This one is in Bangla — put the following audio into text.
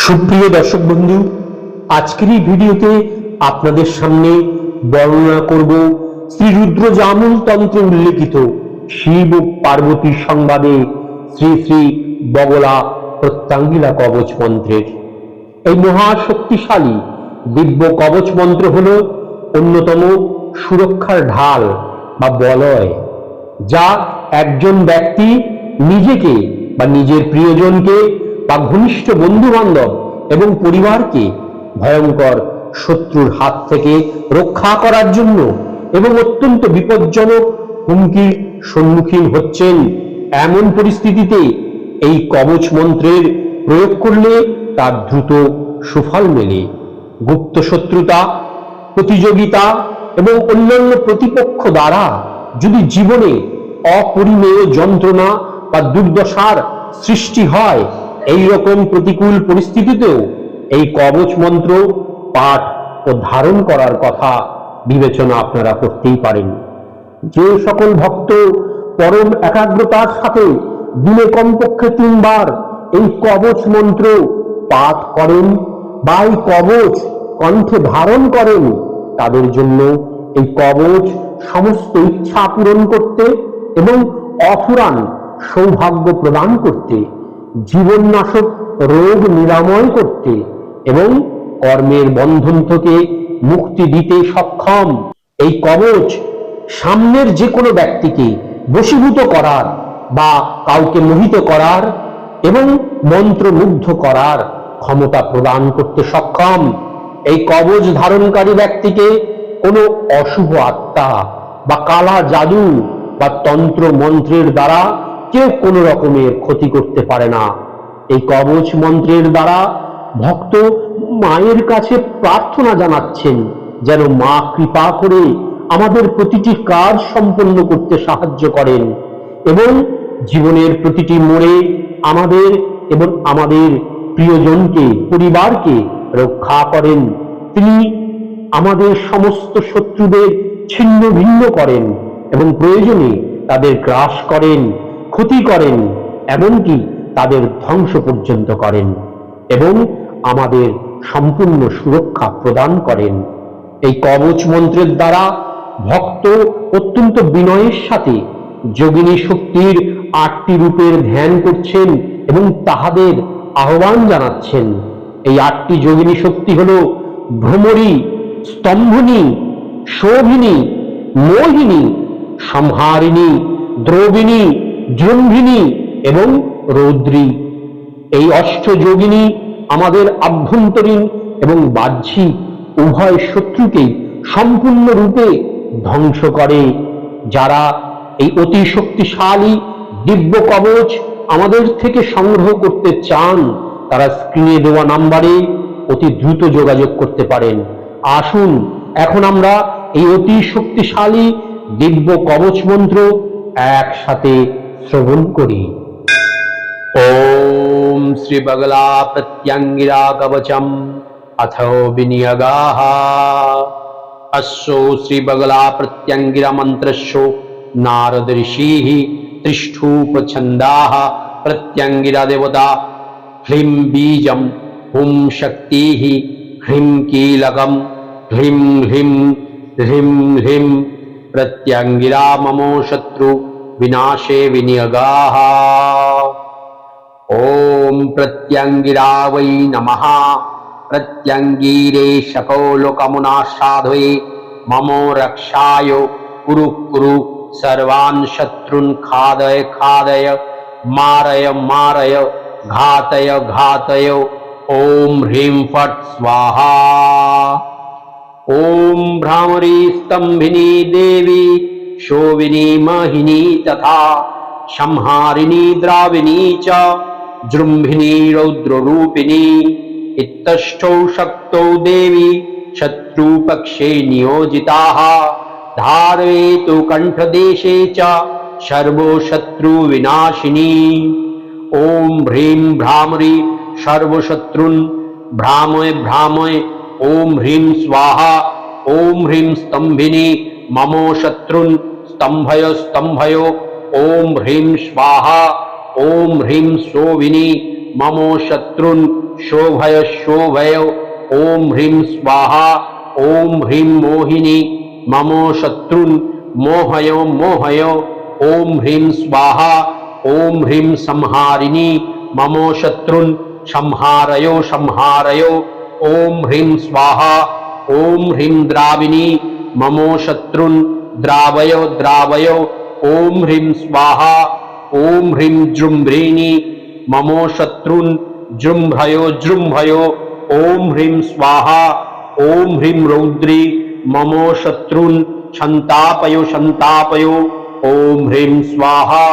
সুপ্রিয় দর্শক বন্ধু, আজকের এই ভিডিওতে আপনাদের সামনে বর্ণনা করব শ্রী রুদ্রজামল তন্ত্রে উল্লেখিত শিব ও পার্বতীর সংবাদে শ্রী শ্রী বগলা প্রত্যঙ্গিলা কবচ মন্ত্রের। এই মহাশক্তিশালী দিব্য কবচ মন্ত্র হল অন্যতম সুরক্ষার ঢাল বা বলয়, যা একজন ব্যক্তি নিজেকে বা নিজের প্রিয়জনকে বা ঘনিষ্ঠ বন্ধু বান্ধব এবং পরিবারকে ভয়ঙ্কর শত্রুর হাত থেকে রক্ষা করার জন্য এবং অত্যন্ত বিপজ্জনক হুমকির সম্মুখীন হচ্ছেন এমন পরিস্থিতিতে এই কবচ মন্ত্রের প্রয়োগ করলে তার দ্রুত সুফল মেলে। গুপ্ত শত্রুতা, প্রতিযোগিতা এবং অন্যান্য প্রতিপক্ষ দ্বারা যদি জীবনে অপরিমেয় যন্ত্রণা বা দুর্দশার সৃষ্টি হয়, এই রকম প্রতিকূল পরিস্থিতিতেও এই কবচ মন্ত্র পাঠ ও ধারণ করার কথা বিবেচনা আপনারা করতেই পারেন। যে সকল ভক্ত পরম একাগ্রতার সাথে দিনে কমপক্ষে 3 বার এই কবচ মন্ত্র পাঠ করেন বা এই কবচ কণ্ঠে ধারণ করেন, তাদের জন্য এই কবচ সমস্ত ইচ্ছা পূরণ করতে এবং অফুরান সৌভাগ্য প্রদান করতে, জীবননাশক রোগ নিরাময় করতে এবং কর্মের বন্ধন থেকে মুক্তি দিতে সক্ষম। এই কবচ সামনের যে কোনো ব্যক্তিকে বশীভূত করার বা কাউকে মোহিত করার এবং মন্ত্রমুগ্ধ করার ক্ষমতা প্রদান করতে সক্ষম। এই কবচ ধারণকারী ব্যক্তিকে কোনো অশুভ আত্মা বা কালা জাদু বা তন্ত্র মন্ত্রের দ্বারা কেউ কোনো রকমের ক্ষতি করতে পারে না। এই কবচ মন্ত্রের দ্বারা ভক্ত মায়ের কাছে প্রার্থনা জানাচ্ছেন যেন মা কৃপা করে আমাদের প্রতিটি কাজ সম্পন্ন করতে সাহায্য করেন এবং জীবনের প্রতিটি মোড়ে আমাদের এবং আমাদের প্রিয়জনকে, পরিবারকে রক্ষা করেন। তিনি আমাদের সমস্ত শত্রুদের ছিন্ন ভিন্ন করেন এবং প্রয়োজনে তাদের গ্রাস করেন, ক্ষতি করেন, এমনকি তাদের ধ্বংস পর্যন্ত করেন এবং আমাদের সম্পূর্ণ সুরক্ষা প্রদান করেন। এই কবচ মন্ত্রের দ্বারা ভক্ত অত্যন্ত বিনয়ের সাথে যোগিনী শক্তির 8টি রূপের ধ্যান করছেন এবং তাহাদের আহ্বান জানাচ্ছেন। এই 8টি যোগিনী শক্তি হল ভ্রমরী, স্তম্ভনী, শোভিনী, মোহিনী, সংহারিণী, দ্রবিণী, জৃম্ভিনী এবং রৌদ্রী। এই অষ্টযোগিনী আমাদের আভ্যন্তরীণ এবং বাহ্যিক উভয় শত্রুকেই সম্পূর্ণরূপে ধ্বংস করে। যারা এই অতি শক্তিশালী দিব্য কবচ আমাদের থেকে সংগ্রহ করতে চান, তারা স্ক্রিনে দেওয়া নাম্বারে অতি দ্রুত যোগাযোগ করতে পারেন। আসুন এখন আমরা এই অতি শক্তিশালী দিব্য কবচ মন্ত্র একসাথে শ্রবণ করি। ওম শ্রী বগলা প্রত্যঙ্গিরা কবচম अथ विनियगाः। अस्सो श्री बगला प्रत्यंगिरा मंत्रस्यो नारद ऋषिः त्रिष्ठूप छंदाः प्रत्यंगिरा देवता ह्रीं बीजं हुं शक्तिः ह्रीं कीलकं ह्रीं ह्रीं ह्रीं ह्रीं प्रत्यंगिरा ममो शत्रु विनाशे विनियगाः। ओम प्रत्यंगिरा वै नमः। प्रत्यंगीरे शकोलोकमुना साधवे ममो रक्षाय कुरु कुरु सर्वान् शत्रुन् खादय खादय मारय मारय घातय घातय। ओम ह्रीं फट् स्वाहा। ओम भ्रामरी स्तंभिनी देवी शोभिनी महिनी तथा संहारिणी द्राविणी च जृंभिनी रौद्ररूपिणी इत्तष्टौ शक्तौ देवी शत्रुपक्षे नियोजिताः धारयेतु कंठदेशे च सर्वो शत्रुविनाशिनी। ओम ह्रीं भ्रामरी सर्वशत्रुन् भ्रामय भ्रामय। ओम ह्रीं स्वाहा। ओम ह्रीं स्तंभिनी ममो शत्रुन् स्तंभय स्तंभय। ओम ह्रीं स्वाहा। ओम ह्रीं शोभिनी मम शत्रुन् शोभय शोभय। ओम ह्रीं स्वाहा। ओम ह्रीं मोहिनी मम शत्रुन् मोहय मोहय। ओम ह्रीं स्वाहा। ओम ह्रीं संहारिणी मम शत्रुन् संहारयो संहारयो। ओम ह्रीं स्वाहा। ओम ह्रीं द्राविणी मम शत्रुन् द्रावय द्रावय। ओम ह्रीं स्वाहा। ओम ह्रीं जृंभ्रिणी मम शत्रुन् जृंभयो जृंभयो। ओम ह्रीं स्वाहा। ओम ह्रीं रौद्री मम शत्रुन् संतापयो संतापयो। ओम ह्रीं स्वाहा।